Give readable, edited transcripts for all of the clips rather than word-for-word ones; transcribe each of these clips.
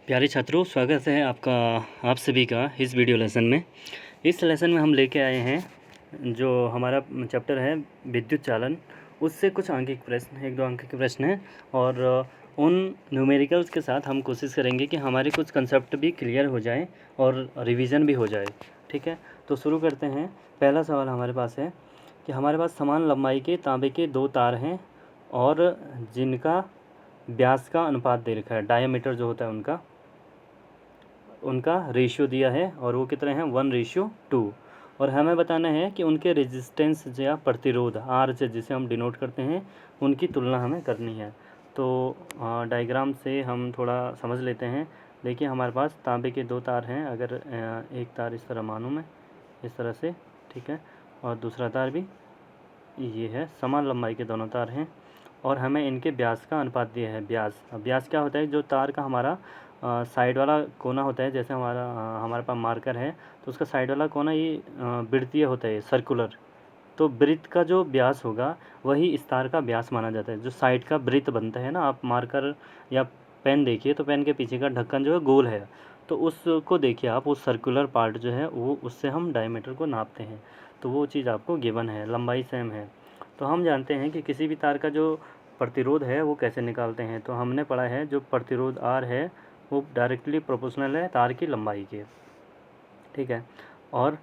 प्यारे छात्रों, स्वागत है आपका आप सभी का इस वीडियो लेसन में। इस लेसन में हम लेके आए हैं जो हमारा चैप्टर है विद्युत चालन, उससे कुछ अंक के प्रश्न, 1-2 अंक के प्रश्न हैं और उन न्यूमेरिकल्स के साथ हम कोशिश करेंगे कि हमारे कुछ कंसेप्ट भी क्लियर हो जाए और रिवीजन भी हो जाए। ठीक है, तो शुरू करते हैं। पहला सवाल हमारे पास है कि हमारे पास समान लंबाई के तांबे के 2 तार हैं और जिनका व्यास का अनुपात दे रखा है, डायमीटर जो होता है उनका रेशियो दिया है और वो कितने हैं 1:2। और हमें बताना है कि उनके रेजिस्टेंस या प्रतिरोध आर से जिसे हम डिनोट करते हैं उनकी तुलना हमें करनी है। तो डायग्राम से हम थोड़ा समझ लेते हैं। देखिए हमारे पास तांबे के 2 तार हैं। अगर एक तार इस तरह मानूँ मैं, इस तरह से, ठीक है, और दूसरा तार भी ये है, समान लंबाई के दोनों तार हैं और हमें इनके व्यास का अनुपात दिया है। व्यास क्या होता है? जो तार का हमारा साइड वाला कोना होता है, जैसे हमारे पास मार्कर है तो उसका साइड वाला कोना ये वृत्तीय होता है, सर्कुलर। तो वृत्त का जो व्यास होगा वही इस तार का व्यास माना जाता है। जो साइड का वृत्त बनता है ना, आप मार्कर या पेन देखिए तो पेन के पीछे का ढक्कन जो है गोल है, तो उसको देखिए आप, उस सर्कुलर पार्ट जो है वो, उससे हम डायमीटर को नापते हैं। तो वो चीज़ आपको गिवन है, लंबाई सेम है। तो हम जानते हैं कि किसी भी तार का जो प्रतिरोध है वो कैसे निकालते हैं। तो हमने पढ़ा है जो प्रतिरोध आर है वो डायरेक्टली प्रोपोर्शनल है तार की लंबाई के, ठीक है। और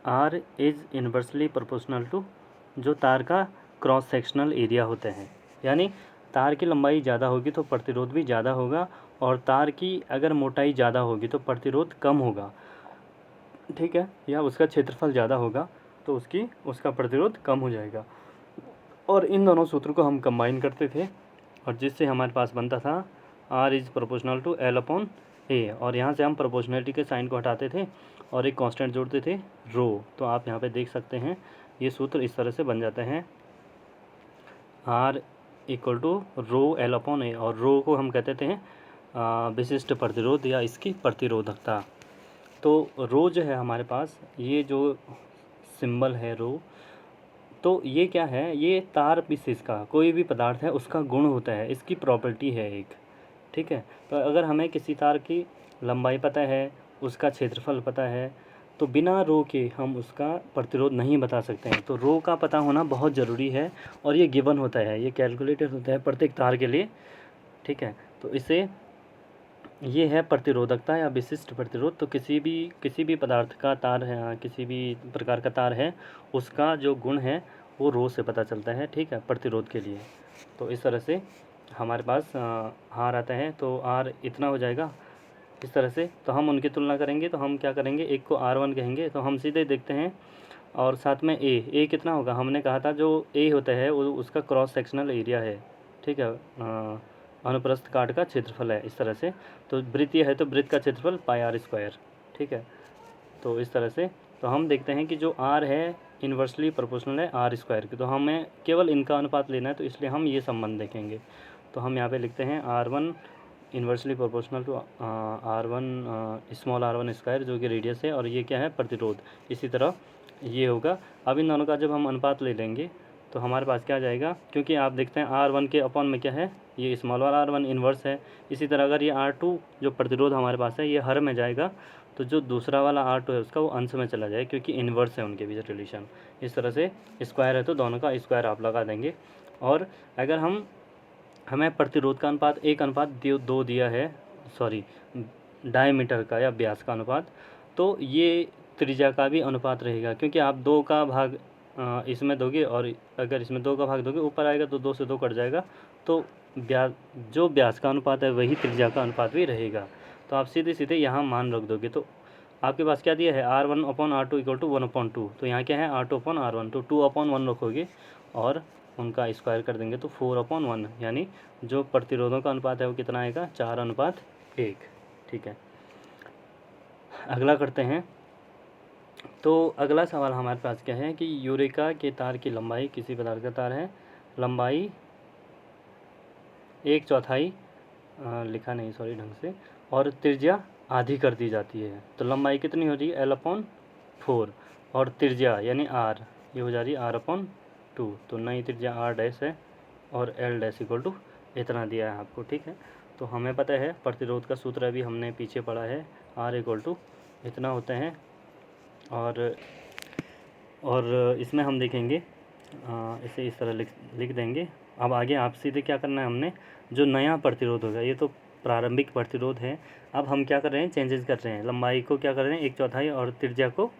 r is inversely proportional to जो तार का क्रॉस सेक्शनल एरिया होते हैं, यानी तार की लंबाई ज़्यादा होगी तो प्रतिरोध भी ज़्यादा होगा, और तार की अगर मोटाई ज़्यादा होगी तो प्रतिरोध कम होगा, ठीक है, या उसका क्षेत्रफल ज़्यादा होगा तो उसका प्रतिरोध कम हो जाएगा। और इन दोनों सूत्रों को हम कंबाइन करते थे और जिससे हमारे पास बनता था R is proportional to L upon A, और यहाँ से हम प्रोपोर्शनलिटी के साइन को हटाते थे और एक कांस्टेंट जोड़ते थे रो। तो आप यहाँ पे देख सकते हैं ये सूत्र इस तरह से बन जाते हैं, R equal to rho L upon A, और रो को हम कहते थे विशिष्ट प्रतिरोध या इसकी प्रतिरोधकता। तो रो जो है हमारे पास, ये जो सिंबल है रो, तो ये क्या है? ये तार विशेष का कोई भी पदार्थ है उसका गुण होता है, इसकी प्रॉपर्टी है एक, ठीक है। तो अगर हमें किसी तार की लंबाई पता है, उसका क्षेत्रफल पता है, तो बिना रो के हम उसका प्रतिरोध नहीं बता सकते हैं। तो रो का पता होना बहुत ज़रूरी है और ये गिवन होता है, ये कैलकुलेटेड होता है प्रत्येक तार के लिए, ठीक है। तो इसे ये है प्रतिरोधकता या विशिष्ट प्रतिरोध। तो किसी भी पदार्थ का तार है, किसी भी प्रकार का तार है, उसका जो गुण है वो रो से पता चलता है, ठीक है, प्रतिरोध के लिए। तो इस तरह से हमारे पास आर आता है, तो आर इतना हो जाएगा इस तरह से। तो हम उनकी तुलना करेंगे, तो हम क्या करेंगे, एक को R1 कहेंगे, तो हम सीधे देखते हैं, और साथ में ए कितना होगा? हमने कहा था जो ए होता है वो उसका क्रॉस सेक्शनल एरिया है, ठीक है, अनुप्रस्थ काट का क्षेत्रफल है, इस तरह से। तो वृत्तीय है तो वृत्त का क्षेत्रफल πr², ठीक है। तो इस तरह से तो हम देखते हैं कि जो r है इन्वर्सली प्रोपोर्शनल है r² की, तो हमें केवल इनका अनुपात लेना है, तो इसलिए हम ये संबंध देखेंगे। तो हम यहाँ पे लिखते हैं r1 inversely proportional to r1 small r1² जो कि रेडियस है, और ये क्या है? प्रतिरोध। इसी तरह ये होगा। अब इन दोनों का जब हम अनुपात ले लेंगे तो हमारे पास क्या आ जाएगा? क्योंकि आप देखते हैं R1 के अपॉन में क्या है, ये स्मॉल वाला R1 इन्वर्स है। इसी तरह अगर ये R2 जो प्रतिरोध हमारे पास है ये हर में जाएगा, तो जो दूसरा वाला R2 है उसका वो अंश में चला जाए, क्योंकि इन्वर्स है उनके बीच रिलेशन। इस तरह से स्क्वायर है तो दोनों का स्क्वायर आप लगा देंगे। और अगर हमें प्रतिरोध का अनुपात 1:2 दिया है, सॉरी डायमीटर का या व्यास का अनुपात, तो ये त्रिज्या का भी अनुपात रहेगा, क्योंकि आप 2 का भाग इसमें दोगे और अगर इसमें 2 का भाग दोगे ऊपर आएगा तो 2 से 2 कट जाएगा, तो जो व्यास का अनुपात है वही त्रिज्या का अनुपात भी रहेगा। तो आप सीधे सीधे यहाँ मान रख दोगे, तो आपके पास क्या दिया है? R1/R2 equal to 1/2। तो यहाँ क्या है? R2/R1, तो 2/1 रखोगे और उनका स्क्वायर कर देंगे तो 4/1, यानी जो प्रतिरोधों का अनुपात है वो कितना आएगा? 4:1, ठीक है। अगला करते हैं। तो अगला सवाल हमारे पास क्या है कि यूरेका के तार की लंबाई, किसी पदार्थ का तार है, लंबाई 1/4 लिखा नहीं सॉरी ढंग से, और त्रिज्या आधी कर दी जाती है। तो लंबाई कितनी हो रही है? L/4, और त्रिज्या यानी R ये हो जा रही है R/2। तो नई त्रिज्या R डैश है और L डैश इक्वल टू इतना दिया है आपको, ठीक है। तो हमें पता है प्रतिरोध का सूत्र अभी हमने पीछे पढ़ा है, R = इतना होते हैं। और इसमें हम देखेंगे इसे इस तरह लिख देंगे। अब आगे आप सीधे क्या करना है, हमने जो नया प्रतिरोध होगा, ये तो प्रारंभिक प्रतिरोध है, अब हम क्या कर रहे हैं, चेंजेस कर रहे हैं, लंबाई को क्या कर रहे हैं 1/4 और त्रिज्या को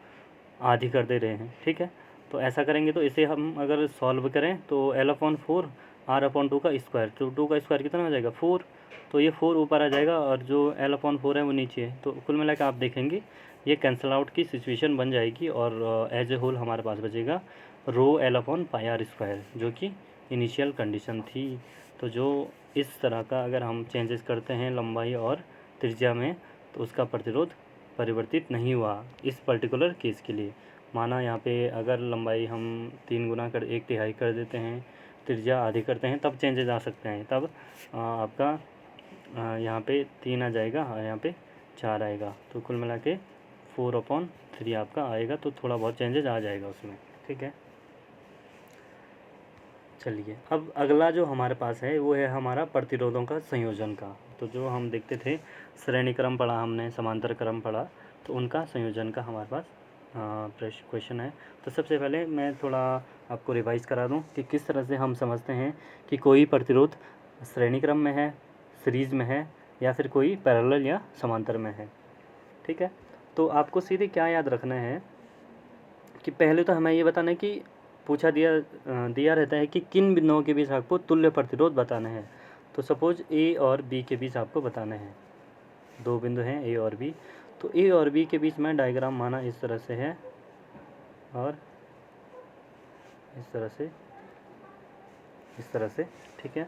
आधी कर दे रहे हैं। ठीक है, तो ऐसा करेंगे तो इसे हम अगर सॉल्व करें तो L/4 R/2 का स्क्वायर, तो 2 का स्क्वायर कितना हो जाएगा 4, तो ये 4 ऊपर आ जाएगा और जो L/4 है वो नीचे है। तो कुल मिला के आप देखेंगे ये कैंसल आउट की सिचुएशन बन जाएगी और एज ए होल हमारे पास बचेगा ρL/πr², जो कि इनिशियल कंडीशन थी। तो जो इस तरह का अगर हम चेंजेस करते हैं लंबाई और त्रिज्या में, तो उसका प्रतिरोध परिवर्तित नहीं हुआ इस पर्टिकुलर केस के लिए। माना यहाँ पे अगर लंबाई हम 3 गुना कर 1/3 कर देते हैं, त्रिज्या आधी करते हैं, तब चेंजेस आ सकते हैं। तब आपका यहाँ पे 3 आ जाएगा और यहाँ पे 4 आएगा, तो कुल मिला के 4/3 आपका आएगा। तो थोड़ा बहुत चेंजेस आ जाएगा उसमें। ठीक है, चलिए अब अगला जो हमारे पास है वो है हमारा प्रतिरोधों का संयोजन का। तो जो हम देखते थे श्रेणी क्रम पढ़ा हमने, समांतर क्रम पढ़ा, तो उनका संयोजन का हमारे पास क्वेश्चन है। तो सबसे पहले मैं थोड़ा आपको रिवाइज़ करा दूं कि किस तरह से हम समझते हैं कि कोई प्रतिरोध श्रेणी क्रम में है, सीरीज़ में है, या फिर कोई पैरेलल या समांतर में है। ठीक है, तो आपको सीधे क्या याद रखना है कि पहले तो हमें ये बताना है कि पूछा दिया रहता है कि किन बिंदुओं के बीच आपको तुल्य प्रतिरोध बताना है। तो सपोज ए और बी के बीच आपको बताना है, 2 बिंदु हैं ए और बी, तो ए और बी के बीच में डायग्राम माना इस तरह से है और इस तरह से। ठीक है,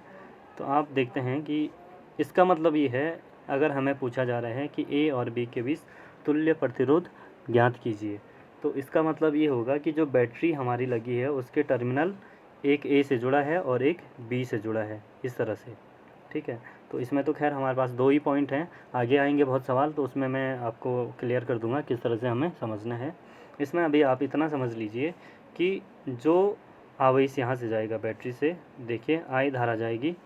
तो आप देखते हैं कि इसका मतलब ये है, अगर हमें पूछा जा रहा है कि ए और बी के बीच तुल्य प्रतिरोध ज्ञात कीजिए, तो इसका मतलब ये होगा कि जो बैटरी हमारी लगी है उसके टर्मिनल एक ए से जुड़ा है और एक बी से जुड़ा है, इस तरह से। ठीक है, तो इसमें तो खैर हमारे पास 2 ही पॉइंट हैं, आगे आएंगे बहुत सवाल, तो उसमें मैं आपको क्लियर कर दूंगा किस तरह से हमें समझना है। इसमें अभी आप इतना समझ लीजिए कि जो आवेश यहाँ से जाएगा बैटरी से, देखिए आई धारा जाएगी,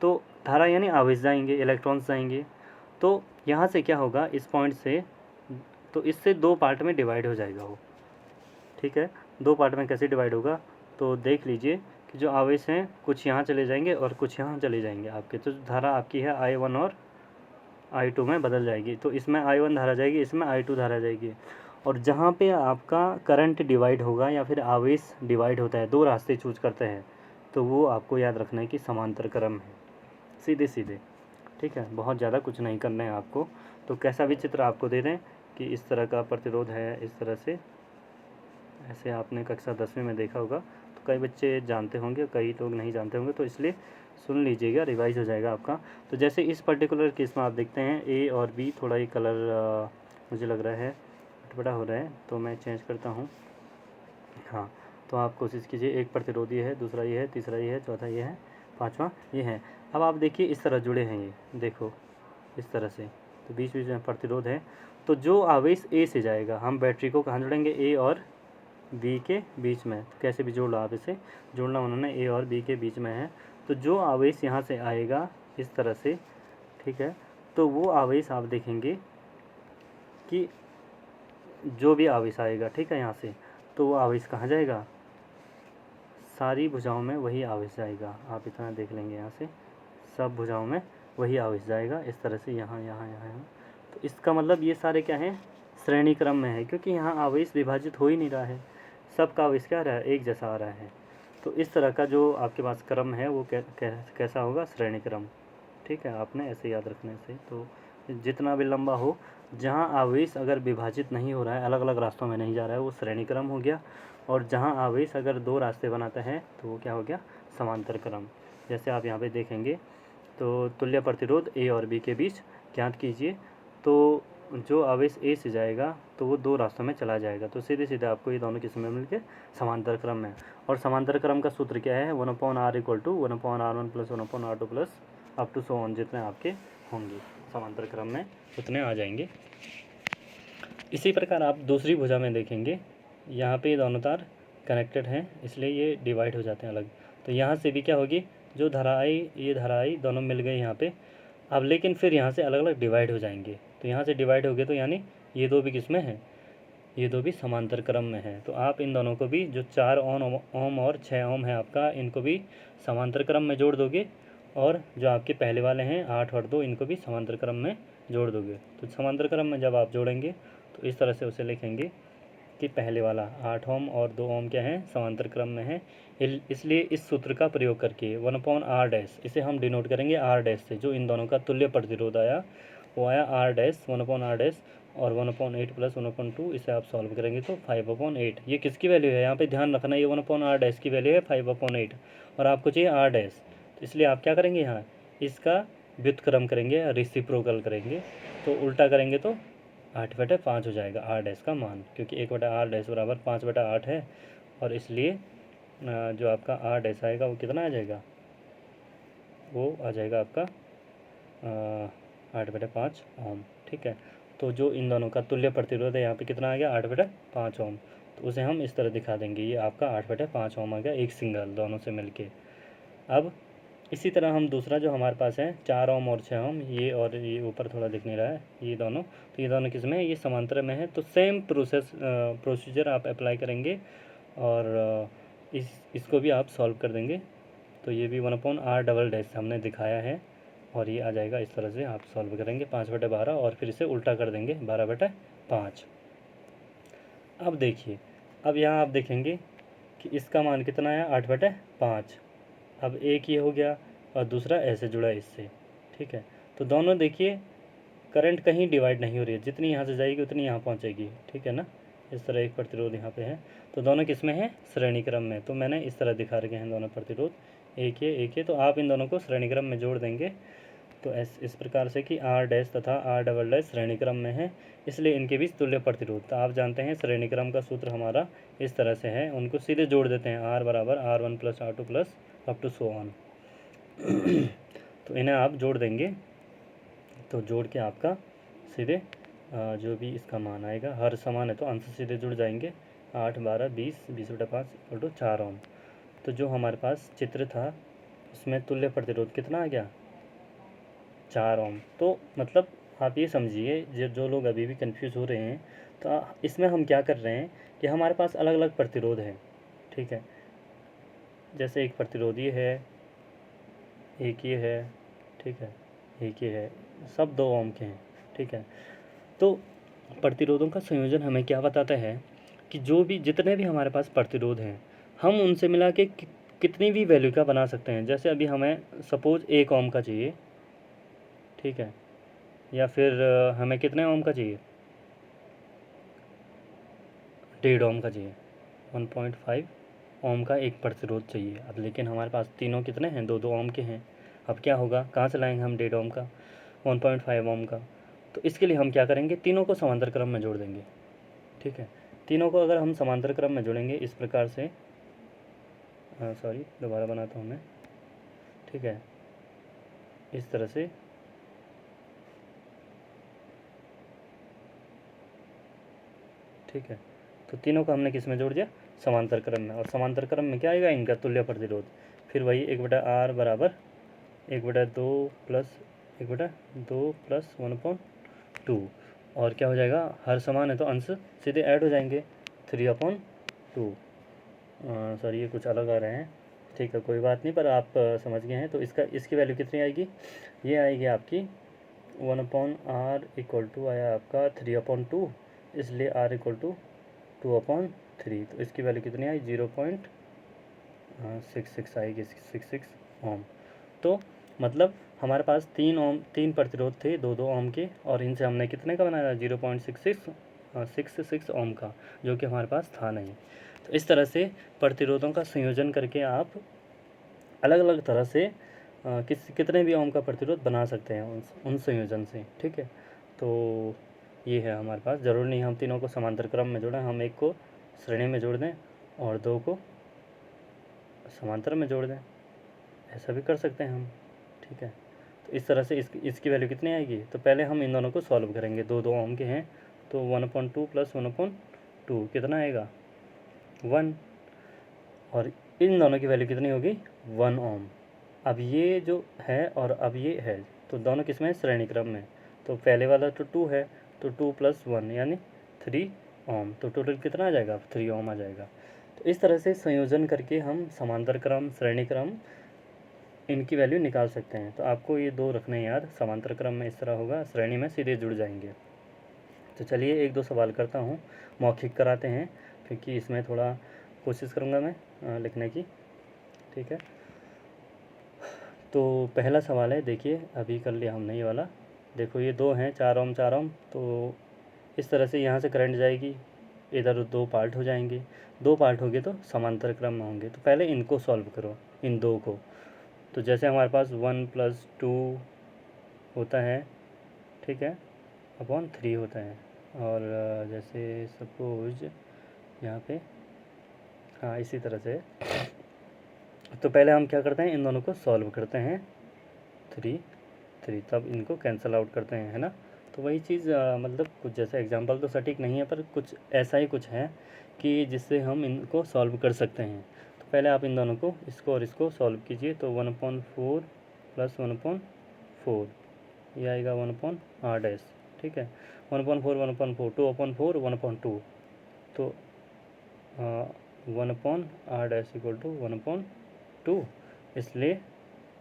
तो धारा यानी आवेश जाएंगे, इलेक्ट्रॉन्स जाएंगे, तो यहाँ से क्या होगा इस पॉइंट से, तो इससे 2 पार्ट में डिवाइड हो जाएगा वो। ठीक है, 2 पार्ट में कैसे डिवाइड होगा, तो देख लीजिए कि जो आवेश हैं कुछ यहाँ चले जाएंगे और कुछ यहाँ चले जाएंगे आपके, तो धारा आपकी है I1 और I2 में बदल जाएगी। तो इसमें I1 धारा जाएगी, इसमें I2 धारा जाएगी, और जहाँ पे आपका करंट डिवाइड होगा या फिर आवेश डिवाइड होता है, 2 रास्ते चूज करते हैं, तो वो आपको याद रखना है कि समांतर क्रम है, सीधे सीधे। ठीक है, बहुत ज़्यादा कुछ नहीं करना है आपको। तो कैसा भी चित्र आपको दे दें कि इस तरह का प्रतिरोध है, इस तरह से, ऐसे आपने कक्षा 10वीं में देखा होगा, तो कई बच्चे जानते होंगे, कई लोग नहीं जानते होंगे, तो इसलिए सुन लीजिएगा, रिवाइज हो जाएगा आपका। तो जैसे इस पर्टिकुलर केस में आप देखते हैं ए और बी, थोड़ा ही कलर मुझे लग रहा है अटपटा हो रहा है, तो मैं चेंज करता हूँ। हाँ, तो आप कोशिश कीजिए, एक प्रतिरोध ये है, दूसरा ये है, तीसरा ये है, चौथा ये है, पाँचवा ये है। अब आप देखिए इस तरह जुड़े हैं, ये देखो इस तरह से, तो बीच बीच में प्रतिरोध है। तो जो आवेश ए से जाएगा, हम बैटरी को कहाँ जोड़ेंगे, ए और बी के बीच में। तो कैसे भी जोड़ लो आप, इसे जोड़ना उन्होंने ए और बी के बीच में है, तो जो आवेश यहाँ से आएगा इस तरह से, ठीक है, तो वो आवेश आप देखेंगे कि जो भी आवेश आएगा, ठीक है, यहाँ से, तो वो आवेश कहाँ जाएगा, सारी भुजाओं में वही आवेश जाएगा। आप इतना देख लेंगे, यहाँ से सब भुजाओं में वही आवेश जाएगा, इस तरह से, यहाँ यहाँ यहाँ यहाँ। तो इसका मतलब ये सारे क्या हैं, श्रेणी क्रम में है, क्योंकि यहाँ आवेश विभाजित हो ही नहीं रहा है, सबका आवेश क्या रहा है, एक जैसा आ रहा है। तो इस तरह का जो आपके पास क्रम है वो कैसा होगा, श्रेणी क्रम। ठीक है, आपने ऐसे याद रखने से, तो जितना भी लंबा हो, जहाँ आवेश अगर विभाजित नहीं हो रहा है, अलग अलग रास्तों में नहीं जा रहा है, वो श्रेणी क्रम हो गया। और जहाँ आवेश अगर 2 रास्ते बनाता है, तो वो क्या हो गया, समांतर क्रम। जैसे आप यहाँ पे देखेंगे, तो तुल्य प्रतिरोध ए और बी के बीच ज्ञात कीजिए, तो जो आवेश ए से जाएगा तो वो 2 रास्तों में चला जाएगा, तो सीधे सीधे आपको ये दोनों किस्में मिलकर समांतर क्रम है। और समांतर क्रम का सूत्र क्या है, 1/r = 1/r1 + 1/r2 + up to so on, जितने आपके होंगे समांतर क्रम में उतने आ जाएंगे। इसी प्रकार आप दूसरी भुजा में देखेंगे, यहाँ पे दोनों तार कनेक्टेड हैं, इसलिए ये डिवाइड हो जाते हैं अलग। तो यहाँ से भी क्या होगी, जो धारा आई, ये धारा आई, दोनों मिल गए यहाँ पे। अब लेकिन फिर यहाँ से अलग अलग डिवाइड हो जाएंगे, तो यहाँ से डिवाइड हो गए तो यानी ये दो भी किस में है, ये दो भी समांतर क्रम में है। तो आप इन दोनों को भी जो 4 ओम और 6 ओम है आपका, इनको भी समांतर क्रम में जोड़ दोगे, और जो आपके पहले वाले हैं 8 और 2, इनको भी समांतर क्रम में जोड़ दोगे। तो समांतर क्रम में जब आप जोड़ेंगे तो इस तरह से उसे लिखेंगे कि पहले वाला 8 ओम और 2 ओम क्या है, समांतर क्रम में है। इसलिए इस सूत्र का प्रयोग करके 1/r डैश, इसे हम डिनोट करेंगे r डैश से। जो इन दोनों का तुल्य प्रतिरोध आया वो आया r डैश, 1/r डैश, और 1/8 प्लस 1/2, इसे आप सॉल्व करेंगे तो 5/8। ये किसकी वैल्यू है, यहाँ पे ध्यान रखना, ये 1/r डैश की वैल्यू है 5/8, और आपको चाहिए r डैश। तो इसलिए आप क्या करेंगे, यहाँ इसका व्युत्क्रम करेंगे, रेसिप्रोकल करेंगे, तो उल्टा करेंगे तो 8/5 हो जाएगा r डैश का मान, क्योंकि 1/r डैश बराबर 5/8 है, और इसलिए जो आपका r डैश आएगा वो कितना आ जाएगा, वो आ जाएगा आपका 8/5 ओम। ठीक है, तो जो इन दोनों का तुल्य प्रतिरोध है यहाँ पे कितना आ गया, 8/5 ओम। तो उसे हम इस तरह दिखा देंगे, ये आपका 8/5 ओम आ गया, एक सिंगल दोनों से मिलके। अब इसी तरह हम दूसरा जो हमारे पास है 4 ओम और 6 ओम, ये और ये ऊपर थोड़ा दिख नहीं रहा है, ये दोनों, तो ये दोनों किस में है, ये समांतर में है। तो सेम प्रोसीजर आप अप्लाई करेंगे, और इसको भी आप सॉल्व कर देंगे। तो ये भी 1/r डबल डैश हमने दिखाया है, और ये आ जाएगा इस तरह से आप सॉल्व करेंगे 5/12, और फिर इसे उल्टा कर देंगे 12/5। अब देखिए, अब यहाँ आप देखेंगे कि इसका मान कितना है, 8/5। अब एक ये हो गया और दूसरा ऐसे जुड़ा इससे। ठीक है, तो दोनों देखिए करंट कहीं डिवाइड नहीं हो रही है, जितनी यहाँ से जाएगी उतनी यहाँ पहुँचेगी। ठीक है ना, इस तरह एक प्रतिरोध यहाँ पे है, तो दोनों किस में है, श्रेणी क्रम में। तो मैंने इस तरह दिखा रखे हैं दोनों प्रतिरोध, एक ये, तो आप इन दोनों को श्रेणी क्रम में जोड़ देंगे। तो इस प्रकार से कि r डैश तथा r डबल डैश श्रेणी क्रम में है, इसलिए इनके बीच तुल्य प्रतिरोध। तो आप जानते हैं श्रेणी क्रम का सूत्र हमारा इस तरह से है, उनको सीधे जोड़ देते हैं, r बराबर r1 plus r2 plus up to so on. तो इन्हें आप जोड़ देंगे, तो जोड़ के आपका सीधे जो भी इसका मान आएगा, हर समान है तो अंश सीधे जुड़ जाएंगे, 8, 12, 20, 20/5 इक्वल टू 4 ओम। तो जो हमारे पास चित्र था उसमें तुल्य प्रतिरोध कितना आ गया, 4 ओम। तो मतलब आप ये समझिए, जो लोग अभी भी कंफ्यूज हो रहे हैं, तो इसमें हम क्या कर रहे हैं कि हमारे पास अलग अलग प्रतिरोध है। ठीक है, जैसे एक प्रतिरोध ये है, एक ये है, ठीक है, एक ये है, सब 2 ओम के हैं। ठीक है, तो प्रतिरोधों का संयोजन हमें क्या बताता है कि जो भी जितने भी हमारे पास प्रतिरोध हैं, हम उनसे मिला के कितनी भी वैल्यू का बना सकते हैं। जैसे अभी हमें सपोज 1 ओम का चाहिए, ठीक है, या फिर हमें कितने ओम का चाहिए, 1.5 ओम का चाहिए, 1.5 ओम का एक प्रतिरोध चाहिए। अब लेकिन हमारे पास तीनों कितने हैं, 2-2 ओम के हैं। अब क्या होगा, कहाँ से लाएंगे हम 1.5 ओम का, 1.5 ओम का। तो इसके लिए हम क्या करेंगे, तीनों को समांतर क्रम में जोड़ देंगे। ठीक है, तीनों को अगर हम समांतर क्रम में जोड़ेंगे इस प्रकार से, सॉरी दोबारा बनाता हूँ मैं। ठीक है, इस तरह से, ठीक है, तो तीनों को हमने किस में जोड़ दिया, समांतर क्रम में। और समांतर क्रम में क्या आएगा, इनका तुल्य प्रतिरोध। फिर वही 1/r बराबर 1/2 प्लस 1/2 प्लस 1/2, और क्या हो जाएगा, हर समान है तो अंश सीधे ऐड हो जाएंगे, 3/2। सॉरी ये कुछ अलग आ रहे हैं, ठीक है कोई बात नहीं, पर आप समझ गए हैं। तो इसकी वैल्यू कितनी आएगी, ये आएगी आपकी 1/r इक्वल टू आया आपका 3/2, इसलिए r इक्वल टू 2/3। तो इसकी वैल्यू कितनी आई, 0.66 आएगी, 66 ओम। तो मतलब हमारे पास 3 प्रतिरोध थे 2-2 ओम के, और इनसे हमने कितने का बनाया, 0.66 ओम का, जो कि हमारे पास था नहीं। तो इस तरह से प्रतिरोधों का संयोजन करके आप अलग अलग तरह से कितने भी ओम का प्रतिरोध बना सकते हैं उन संयोजन से। ठीक है, तो ये है हमारे पास, ज़रूरी नहीं हम तीनों को समांतर क्रम में जोड़ें, हम एक को श्रेणी में जोड़ दें और 2 को समांतर में जोड़ दें, ऐसा भी कर सकते हैं हम। ठीक है, तो इस तरह से इसकी वैल्यू कितनी आएगी, तो पहले हम इन दोनों को सॉल्व करेंगे, 2-2 ओम के हैं, तो 1/2 प्लस 1/2 कितना आएगा, 1, और इन दोनों की वैल्यू कितनी होगी, 1 ओम। अब ये जो है और अब ये है, तो दोनों किस में है? श्रेणी क्रम में। तो पहले वाला तो 2 है, तो 2 + 1 यानी 3 ओम, तो टोटल कितना आ जाएगा? 3 ओम आ जाएगा। तो इस तरह से संयोजन करके हम समांतर क्रम, श्रेणी क्रम इनकी वैल्यू निकाल सकते हैं। तो आपको ये 2 रखने हैं याद। समांतर क्रम में इस तरह होगा, श्रेणी में सीधे जुड़ जाएंगे। तो चलिए 1-2 सवाल करता हूँ, मौखिक कराते हैं, क्योंकि इसमें थोड़ा कोशिश करूँगा मैं लिखने की। ठीक है, तो पहला सवाल है, देखिए अभी कर लिया हमने ये वाला। देखो ये 2 हैं, 4 ओम 4 ओम, तो इस तरह से यहाँ से करंट जाएगी, इधर 2 पार्ट हो जाएंगे, 2 पार्ट हो गए तो समांतर क्रम में होंगे। तो पहले इनको सॉल्व करो, इन 2 को। तो जैसे हमारे पास 1 + 2 होता है, ठीक है, अपॉन 3 होता है। और जैसे सपोज यहाँ पे, हाँ इसी तरह से। तो पहले हम क्या करते हैं, इन दोनों को सॉल्व करते हैं, 3 3, तब इनको कैंसिल आउट करते हैं, है ना। तो वही चीज़ मतलब कुछ जैसे एग्जांपल तो सटीक नहीं है, पर कुछ ऐसा ही कुछ है कि जिससे हम इनको सॉल्व कर सकते हैं। तो पहले आप इन दोनों को, इसको और इसको सॉल्व कीजिए। तो 1/4 + 1/4 ये आएगा 1/r', ठीक है। 1/4 1/4 2/4 1/2, तो 1/r' = 1/2, इसलिए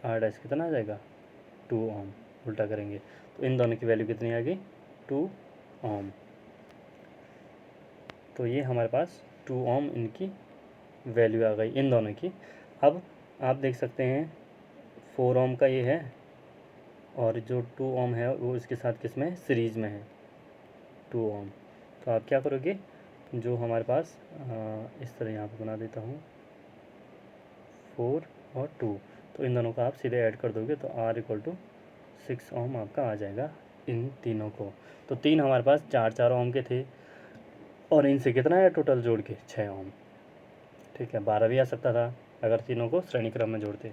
r' कितना आ जाएगा? 2 ओम। उल्टा करेंगे तो इन दोनों की वैल्यू कितनी आ गई? 2 ओम। तो ये हमारे पास 2 ओम इनकी वैल्यू आ गई, इन दोनों की। अब आप देख सकते हैं 4 ओम का ये है, और जो 2 ओम है वो इसके साथ किस में है? सीरीज़ में है, 2 ओम। तो आप क्या करोगे, जो हमारे पास इस तरह यहाँ पे बना देता हूँ, 4 और 2, तो इन दोनों का आप सीधे ऐड कर दोगे तो R = 6 ओम आपका आ जाएगा इन तीनों को। तो 3 हमारे पास 4 ओम के थे, और इनसे कितना है टोटल जोड़ के? 6 ओम। ठीक है, 12 भी आ सकता था अगर तीनों को श्रेणी क्रम में जोड़ते।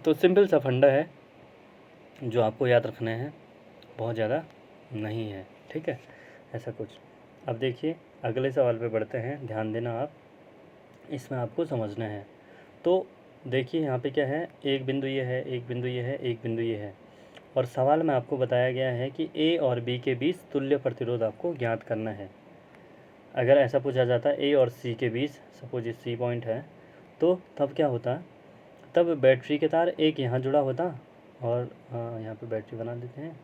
तो सिंपल सा फंडा है जो आपको याद रखना है, बहुत ज़्यादा नहीं है, ठीक है, ऐसा कुछ। अब देखिए अगले सवाल पे बढ़ते हैं, ध्यान देना आप, इसमें आपको समझना है। तो देखिए यहाँ पे क्या है, एक बिंदु ये है, एक बिंदु ये है, एक बिंदु ये है, और सवाल में आपको बताया गया है कि ए और बी के बीच तुल्य प्रतिरोध आपको ज्ञात करना है। अगर ऐसा पूछा जाता ए और सी के बीच, सपोज ये सी पॉइंट है, तो तब क्या होता, तब बैटरी के तार एक यहाँ जुड़ा होता, और यहाँ पे बैटरी बना देते हैं,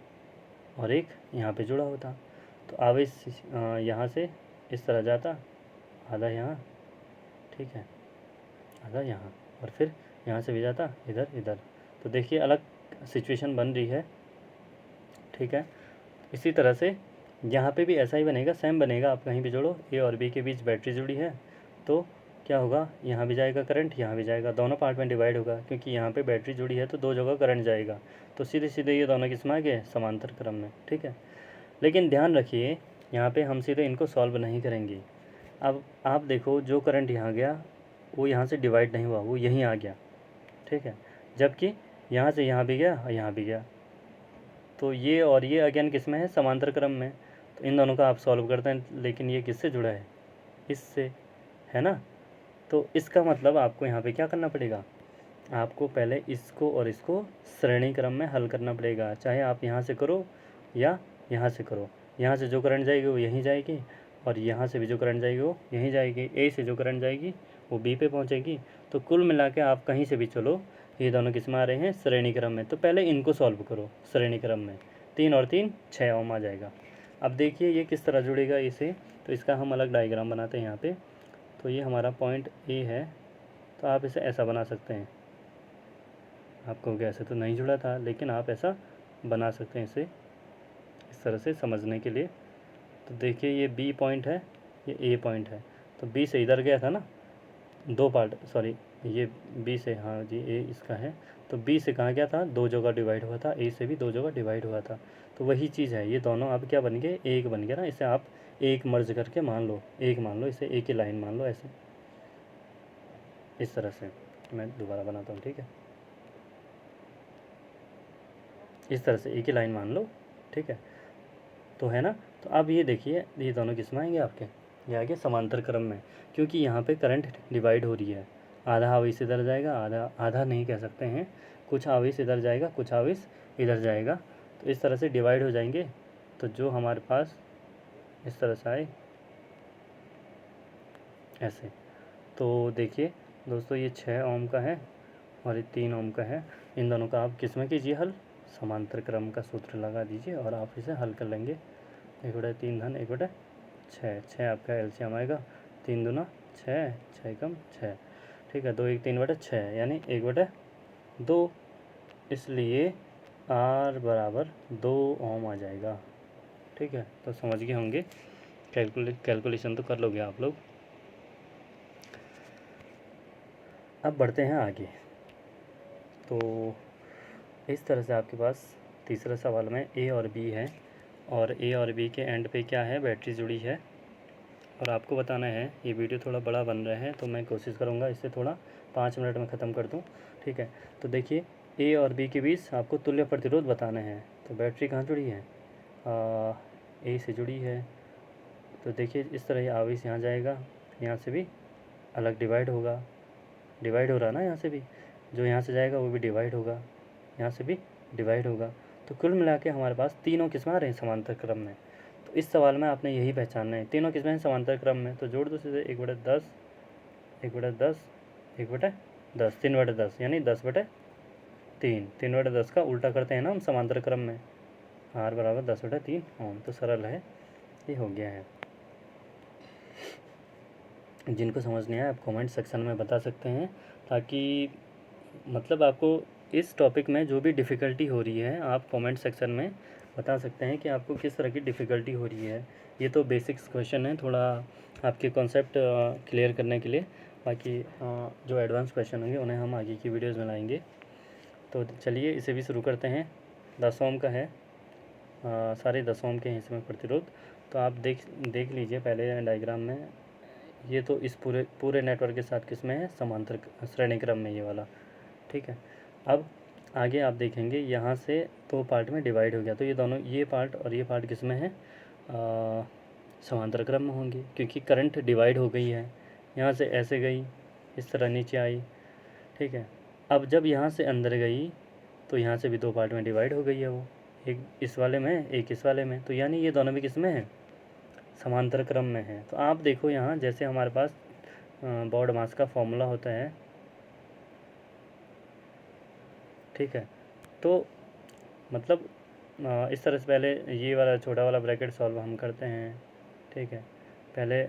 और एक यहाँ पे जुड़ा होता। तो आवेश यहाँ से इस तरह जाता, आधा यहाँ, ठीक है, आधा यहाँ, और फिर यहाँ से भी जाता इधर इधर। तो देखिए अलग सिचुएशन बन रही है, ठीक है। इसी तरह से यहाँ पे भी ऐसा ही बनेगा, सेम बनेगा। आप कहीं भी जोड़ो, ए और बी के बीच बैटरी जुड़ी है, तो क्या होगा, यहाँ भी जाएगा करंट, यहाँ भी जाएगा, दोनों पार्ट में डिवाइड होगा, क्योंकि यहाँ पे बैटरी जुड़ी है तो 2 जगह करंट जाएगा। तो सीधे सीधे ये दोनों किस में आ गए? समांतर क्रम में, ठीक है। लेकिन ध्यान रखिए यहाँ पे हम सीधे इनको सॉल्व नहीं करेंगे। अब आप देखो, जो करंट यहाँ गया वो यहाँ से डिवाइड नहीं हुआ, वो यहीं आ गया, ठीक है, जबकि यहाँ से यहाँ भी गया और यहाँ भी गया। तो ये और ये अगेन किस में है? समांतर क्रम में। तो इन दोनों का आप सॉल्व करते हैं, लेकिन ये किससे जुड़ा है? इससे, है ना। तो इसका मतलब आपको यहाँ पे क्या करना पड़ेगा, आपको पहले इसको और इसको श्रेणी क्रम में हल करना पड़ेगा। चाहे आप यहाँ से करो या यहाँ से करो, यहाँ से जो करंट जाएगी वो यहीं जाएगी, और यहाँ से भी जो करंट जाएगी वो यहीं जाएगी। ए से जो करंट जाएगी वो बी पे पहुँचेगी। तो कुल मिला के आप कहीं से भी चलो, ये दोनों किस में आ रहे हैं? श्रेणी क्रम में। तो पहले इनको सॉल्व करो श्रेणी क्रम में, 3 और 3 6 ओम आ जाएगा। अब देखिए ये किस तरह जुड़ेगा इसे, तो इसका हम अलग डायग्राम बनाते हैं यहाँ पे। तो ये हमारा पॉइंट ए है, तो आप इसे ऐसा बना सकते हैं। आपको ऐसे तो नहीं जुड़ा था, लेकिन आप ऐसा बना सकते हैं इसे इस तरह से समझने के लिए। तो देखिए ये बी पॉइंट है, ये ए पॉइंट है, तो बी से इधर गया था ना, 2 पार्ट, सॉरी ये बी से, हाँ जी ए इसका है, तो बी से कहाँ गया था? 2 जगह डिवाइड हुआ था, ए से भी 2 जगह डिवाइड हुआ था। तो वही चीज़ है, ये दोनों अब क्या बन गए? एक बन गया ना। इसे आप एक मर्ज करके मान लो, एक मान लो, इसे एक ही लाइन मान लो, ऐसे इस तरह से। मैं दोबारा बनाता हूँ, ठीक है, इस तरह से एक ही लाइन मान लो, ठीक है, तो है ना। तो अब ये देखिए ये दोनों किस में आएंगे आपके? ये आगे समांतर क्रम में, क्योंकि यहाँ पे करंट डिवाइड हो रही है। आधा हवा इस इधर जाएगा, आधा, आधा नहीं कह सकते हैं, कुछ आवेश इधर जाएगा, कुछ आवेश इधर जाएगा, तो इस तरह से डिवाइड हो जाएंगे। तो जो हमारे पास इस तरह से आए ऐसे। तो देखिए दोस्तों, ये 6 ओम का है और ये 3 ओम का है। इन दोनों का आप किस में कीजिए हल, समांतर क्रम का सूत्र लगा दीजिए और आप इसे हल कर लेंगे। 1/3 धन 1/6, 6 आपका एलसीएम आएगा, 3 दूना 6, 6 कम 6, ठीक है। 2 1 3/6 यानी 1/2, इसलिए R बराबर 2 ओम आ जाएगा, ठीक है। तो समझ गए होंगे, कैलकुलेशन तो कर लोगे आप लोग। अब बढ़ते हैं आगे। तो इस तरह से आपके पास तीसरा सवाल में ए और बी है, और ए और बी के एंड पे क्या है, बैटरी जुड़ी है और आपको बताना है। ये वीडियो थोड़ा बड़ा बन रहा है तो मैं कोशिश करूँगा इसे थोड़ा 5 मिनट में ख़त्म कर दूँ, ठीक है। तो देखिए ए और बी के बीच आपको तुल्य प्रतिरोध बताना है। तो बैटरी कहाँ जुड़ी है, ए से जुड़ी है। तो देखिए इस तरह ये आवेश यहाँ जाएगा, यहाँ से भी अलग डिवाइड होगा, डिवाइड हो रहा ना, यहाँ से भी जो यहाँ से जाएगा वो भी डिवाइड होगा, यहाँ से भी डिवाइड होगा। तो कुल मिला के हमारे पास तीनों किस्में आ रही हैं समांतर क्रम में। तो इस सवाल में आपने यही पहचानना है, तीनों किस्में हैं समांतर क्रम में। तो जोड़ दो सीधे, 1/10, 1/10, 1/10, 3/10 यानी 10/3। 3/10 का उल्टा करते हैं ना हम समांतर क्रम में, R बराबर 10/3 ओम। तो सरल है, ये हो गया है। जिनको समझ नहीं आया आप कमेंट सेक्शन में बता सकते हैं, ताकि मतलब आपको इस टॉपिक में जो भी डिफ़िकल्टी हो रही है आप कमेंट सेक्शन में बता सकते हैं कि आपको किस तरह की डिफ़िकल्टी हो रही है। ये तो बेसिक्स क्वेश्चन है, थोड़ा आपके कॉन्सेप्ट क्लियर करने के लिए। बाकी जो एडवांस क्वेश्चन होंगे उन्हें हम आगे की वीडियोज़ में लाएंगे। तो चलिए इसे भी शुरू करते हैं। 10 ओम का है, सारे 10 ओम के हैं इसमें प्रतिरोध। तो आप देख लीजिए पहले डायग्राम में, ये तो इस पूरे नेटवर्क के साथ किस में है, समांतर श्रेणी क्रम में ये वाला, ठीक है। अब आगे आप देखेंगे यहाँ से 2 पार्ट में डिवाइड हो गया, तो ये दोनों, ये पार्ट और ये पार्ट किस में है, समांतर क्रम में होंगे, क्योंकि करंट डिवाइड हो गई है। यहाँ से ऐसे गई, इस तरह नीचे आई, ठीक है। अब जब यहाँ से अंदर गई तो यहाँ से भी 2 पार्ट में डिवाइड हो गई है वो, एक इस वाले में एक इस वाले में। तो यानी ये दोनों भी किस में है, समांतर क्रम में है। तो आप देखो यहाँ जैसे हमारे पास बोर्ड मास का फॉर्मूला होता है, ठीक है। तो मतलब इस तरह से पहले ये वाला छोटा वाला ब्रैकेट सॉल्व हम करते हैं, ठीक है। पहले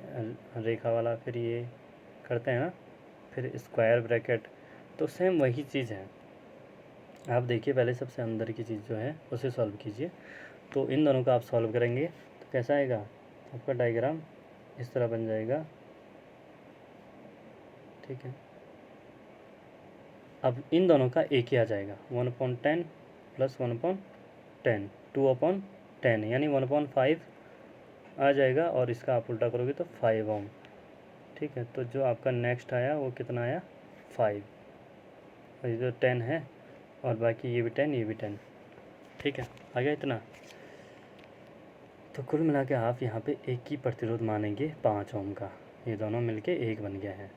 रेखा वाला, फिर ये करते हैं ना, फिर स्क्वायर ब्रैकेट। तो सेम वही चीज़ है। आप देखिए पहले सबसे अंदर की चीज़ जो है उसे सॉल्व कीजिए। तो इन दोनों का आप सॉल्व करेंगे तो कैसा आएगा, आपका डायग्राम इस तरह बन जाएगा, ठीक है। अब इन दोनों का एक ही आ जाएगा, 1/10 + 1/10, 2/10 यानी 1/5 आ जाएगा, और इसका आप उल्टा करोगे तो 5 ओम, ठीक है। तो जो आपका नेक्स्ट आया वो कितना आया, 5, और ये जो 10 है, और बाकी ये भी 10, ये भी 10, ठीक है। आ गया इतना। तो कुल मिला के आप यहाँ पे एक ही प्रतिरोध मानेंगे 5 ओम का, ये दोनों मिलके एक बन गया है।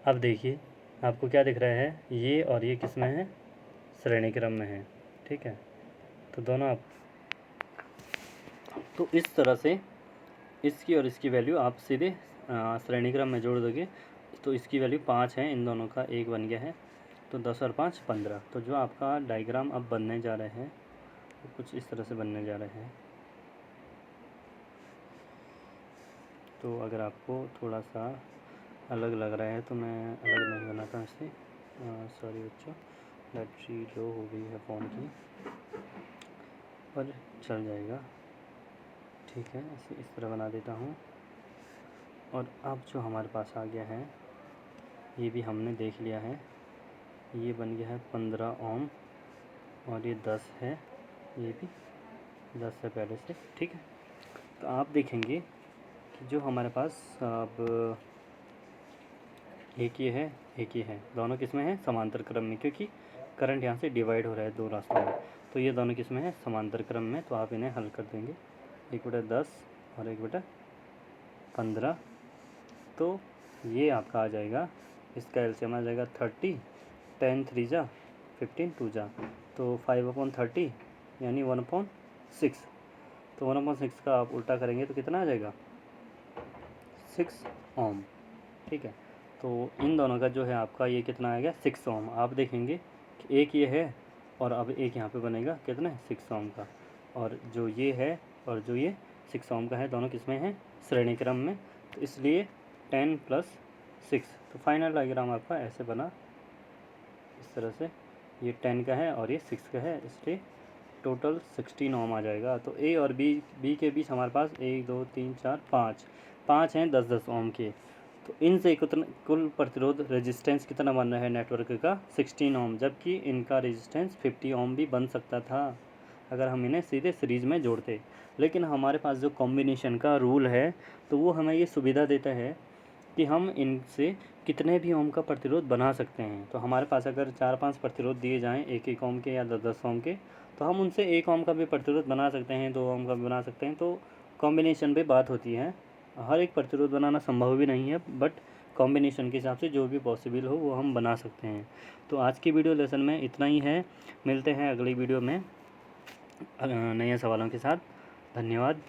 अब देखिए आपको क्या दिख रहा है, ये और ये किस में है, श्रेणी क्रम में है, ठीक है। तो दोनों आप, तो इस तरह से इसकी और इसकी वैल्यू आप सीधे श्रेणी क्रम में जोड़ दोगे। तो इसकी वैल्यू 5 है, इन दोनों का एक बन गया है। तो 10 और 5 15। तो जो आपका डायग्राम अब बनने जा रहे हैं वो कुछ इस तरह से बनने जा रहे हैं। तो अगर आपको थोड़ा सा अलग लग रहा है तो मैं अलग नहीं बनाता इसे, सॉरी बच्चों, बैटरी लो हो गई है फ़ोन की, पर चल जाएगा, ठीक है। इसे इस तरह बना देता हूँ। और अब जो हमारे पास आ गया है ये भी हमने देख लिया है, ये बन गया है 15 ओम, और ये 10 है, ये भी 10 है पहले से, ठीक है। तो आप देखेंगे कि जो हमारे पास अब एक ये है, एक ये है, दोनों किस में है, समांतर क्रम में, क्योंकि करंट यहाँ से डिवाइड हो रहा है 2 रास्तों में। तो ये दोनों किस में है, समांतर क्रम में। तो आप इन्हें हल कर देंगे, 1/10 और 1/15। तो ये आपका आ जाएगा, इसका एलसीएम आ जाएगा 30, 10 3 जा 15 2 जा, तो 5/30 यानी 1/6। तो 1/6 का आप उल्टा करेंगे तो कितना आ जाएगा 6 ओम। ठीक है, तो इन दोनों का जो है आपका ये कितना आएगा 6 ओम। आप देखेंगे कि एक ये है और अब एक यहाँ पे बनेगा कितना 6 ओम का, और जो ये है और जो ये 6 ओम का है दोनों किस में है श्रेणी क्रम में, तो इसलिए 10 + 6। तो फाइनल डायग्राम आपका ऐसे बना इस तरह से, ये 10 का है और ये 6 का है, इसलिए टोटल 16 ओम आ जाएगा। तो ए और बी के बीच हमारे पास 1 2 3 4 5 हैं 10-10 ओम के। तो इनसे कितना कुल प्रतिरोध रेजिस्टेंस कितना बन रहा है नेटवर्क का 16 ओम, जबकि इनका रेजिस्टेंस 50 ओम भी बन सकता था अगर हम इन्हें सीधे सीरीज़ में जोड़ते। लेकिन हमारे पास जो कॉम्बिनेशन का रूल है तो वो हमें ये सुविधा देता है कि हम इनसे कितने भी ओम का प्रतिरोध बना सकते हैं। तो हमारे पास अगर 4-5 प्रतिरोध दिए जाएँ 1-1 ओम के या 10-10 ओम के, तो हम उनसे 1 ओम का भी प्रतिरोध बना सकते हैं, 2 ओम का भी बना सकते हैं। तो कॉम्बिनेशन पे बात होती है, हर एक प्रतिरोध बनाना संभव भी नहीं है, बट कॉम्बिनेशन के हिसाब से जो भी पॉसिबल हो वो हम बना सकते हैं। तो आज की वीडियो लेसन में इतना ही है, मिलते हैं अगली वीडियो में नए सवालों के साथ। धन्यवाद।